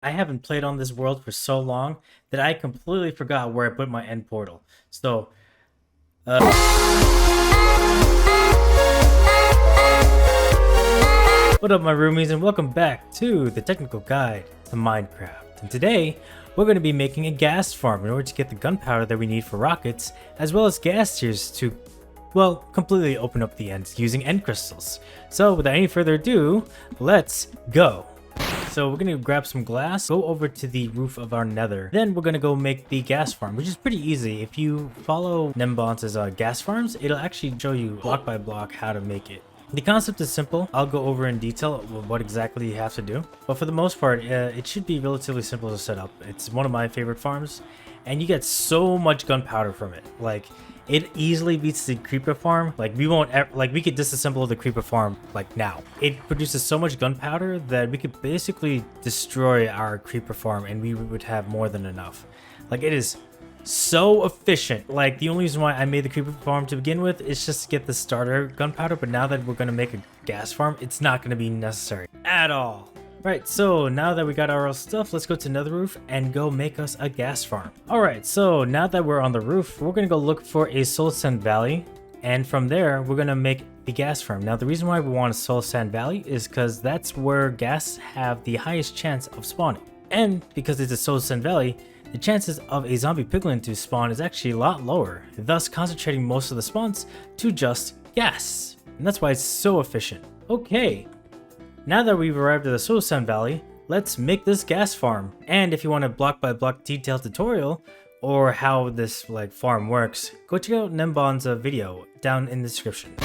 I haven't played on this world for so long that I completely forgot where I put my end portal. So, what up, my roomies, and welcome back to the technical guide to Minecraft. And today, we're going to be making a gas farm in order to get the gunpowder that we need for rockets, as well as gas tiers to, well, completely open up the ends using end crystals. So, without any further ado, let's go. So we're gonna grab some glass, go over to the roof of our nether. Then we're gonna go make the gas farm, which is pretty easy. If you follow Nembons's gas farms, it'll actually show you block by block how to make it. The concept is simple. I'll go over in detail what exactly you have to do. But for the most part, it should be relatively simple to set up. It's one of my favorite farms, and you get so much gunpowder from it. Like, it easily beats the creeper farm. Like, we could disassemble the creeper farm like now. It produces so much gunpowder that we could basically destroy our creeper farm and we would have more than enough. Like, it is so efficient. Like, the only reason why I made the creeper farm to begin with is just to get the starter gunpowder, but now that we're gonna make a gas farm, it's not gonna be necessary at all. Right, so now that we got our stuff, let's go to another roof and go make us a gas farm. Alright, so now that we're on the roof, we're gonna go look for a soul sand valley, and from there, we're gonna make the gas farm. Now, the reason why we want a soul sand valley is because that's where gas have the highest chance of spawning. And because it's a soul sand valley, the chances of a zombie piglin to spawn is actually a lot lower, thus concentrating most of the spawns to just gas. And that's why it's so efficient. Okay. Now that we've arrived at the Soul Sand Valley, let's make this gas farm. And if you want a block by block detailed tutorial or how this farm works, go check out Nembon's video down in the description.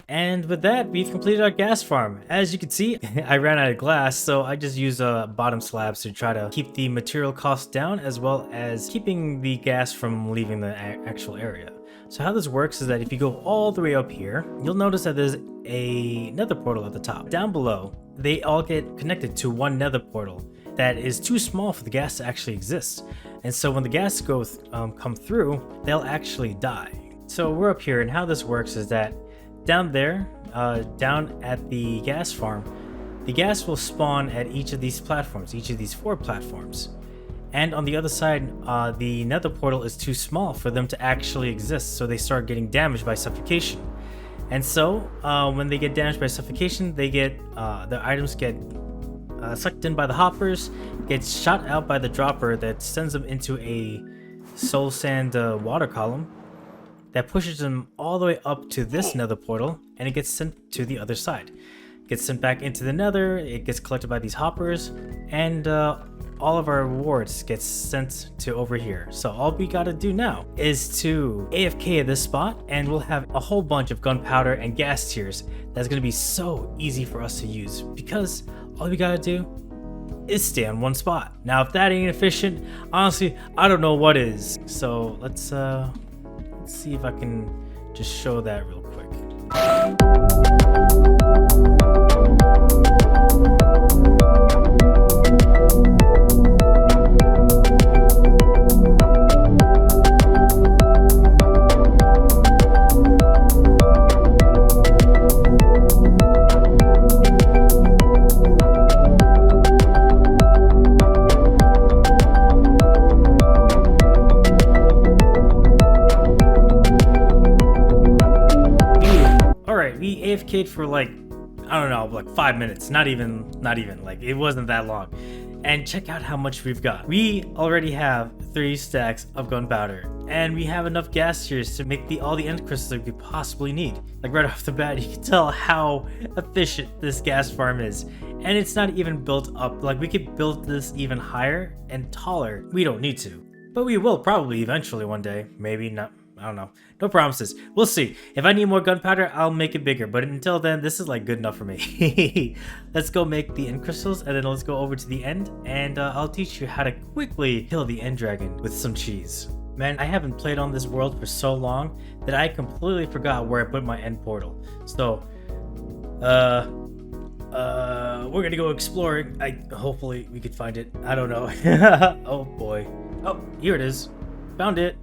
And with that, we've completed our gas farm. As you can see, I ran out of glass, so I just used bottom slabs to try to keep the material costs down, as well as keeping the gas from leaving the actual area. So how this works is that if you go all the way up here, you'll notice that there's a nether portal at the top. Down below, they all get connected to one nether portal that is too small for the gas to actually exist. And so when the gas come through, they'll actually die. So we're up here, and how this works is that down there, down at the gas farm, the gas will spawn at each of these platforms, each of these 4 platforms. And on the other side, the nether portal is too small for them to actually exist, so they start getting damaged by suffocation. And so when they get damaged by suffocation, they get their items get sucked in by the hoppers, gets shot out by the dropper that sends them into a soul sand water column that pushes them all the way up to this nether portal, and it gets sent to the other side. It gets sent back into the nether, it gets collected by these hoppers, and all of our rewards gets sent to over here. So all we gotta do now is to AFK at this spot, and we'll have a whole bunch of gunpowder and gas tiers that's gonna be so easy for us to use, because all we gotta do is stay on one spot. Now if that ain't efficient, honestly, I don't know what is. So let's see if I can just show that real quick. We AFK'd for like, I don't know, like 5 minutes, not even, like it wasn't that long. And check out how much we've got. We already have 3 stacks of gunpowder, and we have enough gas tiers to make all the end crystals we could possibly need. Like right off the bat, you can tell how efficient this gas farm is. And it's not even built up. Like we could build this even higher and taller. We don't need to, but we will probably eventually one day, maybe not. I don't know. No promises. We'll see. If I need more gunpowder, I'll make it bigger. But until then, this is like good enough for me. Let's go make the end crystals, and then let's go over to the end, and I'll teach you how to quickly kill the end dragon with some cheese. Man, I haven't played on this world for so long that I completely forgot where I put my end portal. So, we're gonna go exploring. Hopefully we could find it. I don't know. Oh boy. Oh, here it is. Found it.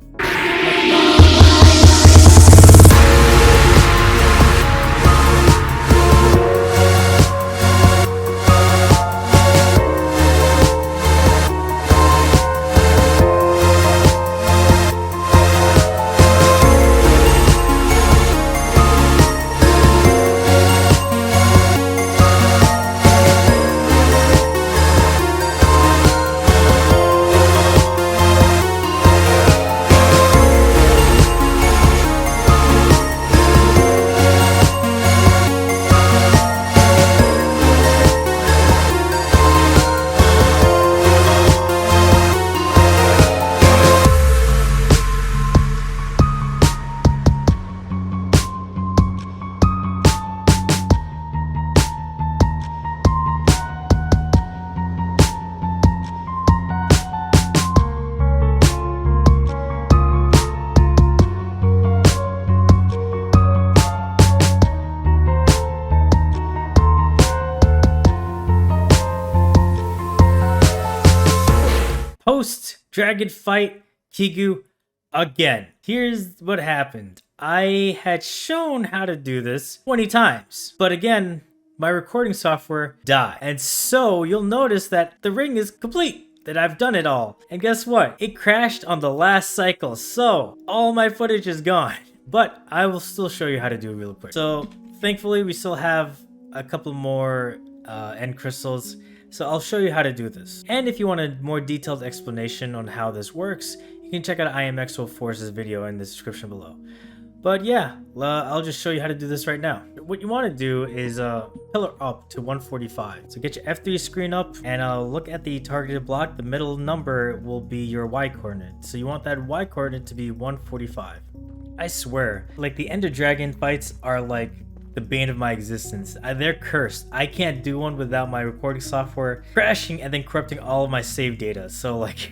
Post-dragon fight Kigu again. Here's what happened. I had shown how to do this 20 times, but again, my recording software died. And so you'll notice that the ring is complete, that I've done it all. And guess what? It crashed on the last cycle, so all my footage is gone. But I will still show you how to do it real quick. So thankfully, we still have a couple more end crystals. So I'll show you how to do this. And if you want a more detailed explanation on how this works, you can check out IMX04's video in the description below. But yeah, I'll just show you how to do this right now. What you want to do is pillar up to 145. So get your F3 screen up and look at the targeted block. The middle number will be your Y coordinate. So you want that Y coordinate to be 145. I swear, like the Ender Dragon fights are like the bane of my existence. They're cursed. I can't do one without my recording software crashing and then corrupting all of my save data. So like,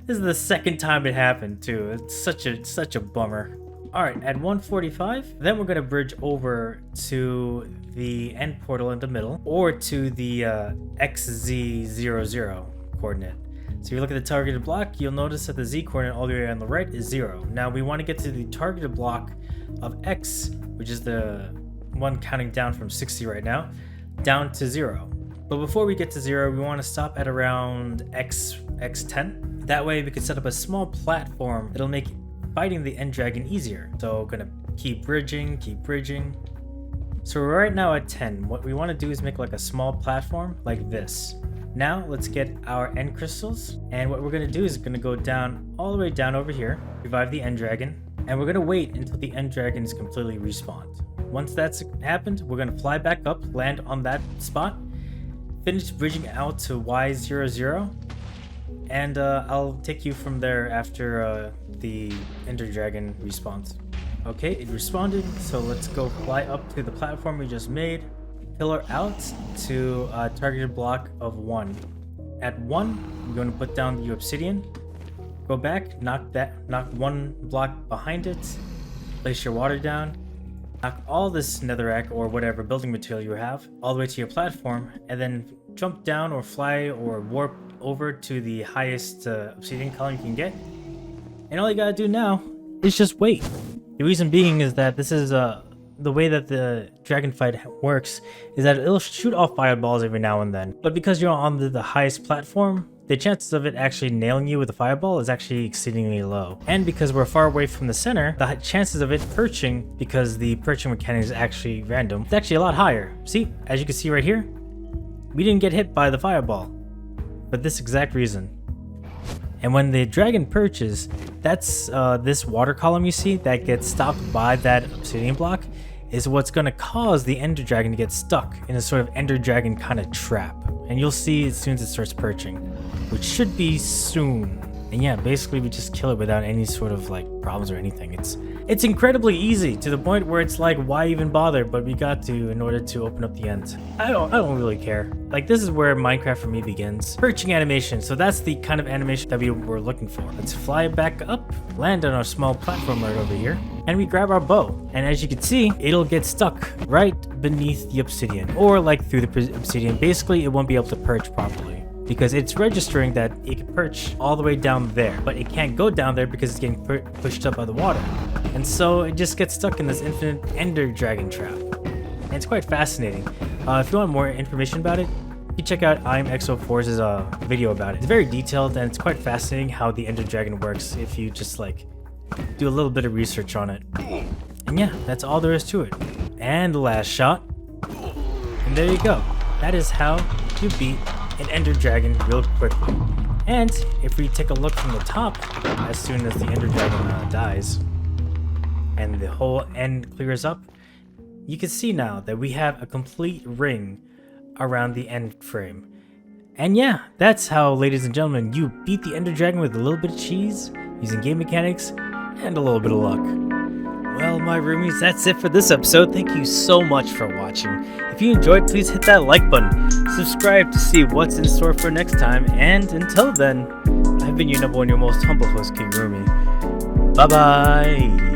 this is the second time it happened too. It's such a bummer. All right, at 145, then we're gonna bridge over to the end portal in the middle, or to the XZ00 coordinate. So if you look at the targeted block, you'll notice that the Z coordinate all the way on the right is 0. Now we want to get to the targeted block of X, which is the one counting down from 60 right now, down to 0. But before we get to 0, we want to stop at around X10. That way we can set up a small platform that'll make fighting the end dragon easier. So gonna keep bridging. So we're right now at 10. What we want to do is make like a small platform like this. Now let's get our end crystals, and what we're gonna do is gonna go down all the way down over here, revive the end dragon, and we're gonna wait until the end dragon is completely respawned. Once that's happened, we're gonna fly back up, land on that spot, finish bridging out to Y00, and I'll take you from there after the ender dragon respawns. Okay, it responded, so let's go fly up to the platform we just made. Pillar out to a targeted block of 1. At 1, we're going to put down the obsidian. Go back, knock one block behind it. Place your water down. Knock all this netherrack or whatever building material you have all the way to your platform, and then jump down or fly or warp over to the highest obsidian column you can get. And all you gotta do now is just wait. The reason being is that this is the way that the dragon fight works is that it'll shoot off fireballs every now and then. But because you're on the highest platform, the chances of it actually nailing you with a fireball is actually exceedingly low. And because we're far away from the center, the chances of it perching, because the perching mechanic is actually random, it's actually a lot higher. See, as you can see right here, we didn't get hit by the fireball for this exact reason. And when the dragon perches, that's this water column you see that gets stopped by that obsidian block is what's going to cause the ender dragon to get stuck in a sort of ender dragon kind of trap. And you'll see as soon as it starts perching, which should be soon. And yeah, basically we just kill it without any sort of like problems or anything. It's incredibly easy to the point where it's like, why even bother? But we got to in order to open up the end. I don't really care. Like, this is where Minecraft for me begins. Perching animation. So that's the kind of animation that we were looking for. Let's fly back up, land on our small platform right over here, and we grab our bow. And as you can see, it'll get stuck right beneath the obsidian, or like through the obsidian. Basically, it won't be able to perch properly, because it's registering that it can perch all the way down there, but it can't go down there because it's getting pushed up by the water. And so it just gets stuck in this infinite ender dragon trap. And it's quite fascinating. If you want more information about it, you can check out IMXO4's video about it. It's very detailed, and it's quite fascinating how the ender dragon works if you just like do a little bit of research on it. And yeah, that's all there is to it. And the last shot. And there you go. That is how you beat an ender dragon real quickly. And if we take a look from the top, as soon as the ender dragon dies and the whole end clears up, you can see now that we have a complete ring around the end frame. And yeah, that's how, ladies and gentlemen, you beat the ender dragon with a little bit of cheese, using game mechanics, and a little bit of luck. Well, my roomies, that's it for this episode. Thank you so much for watching. If you enjoyed, please hit that like button. Subscribe to see what's in store for next time. And until then, I've been your number one, your most humble host, Kigurumi. Bye-bye.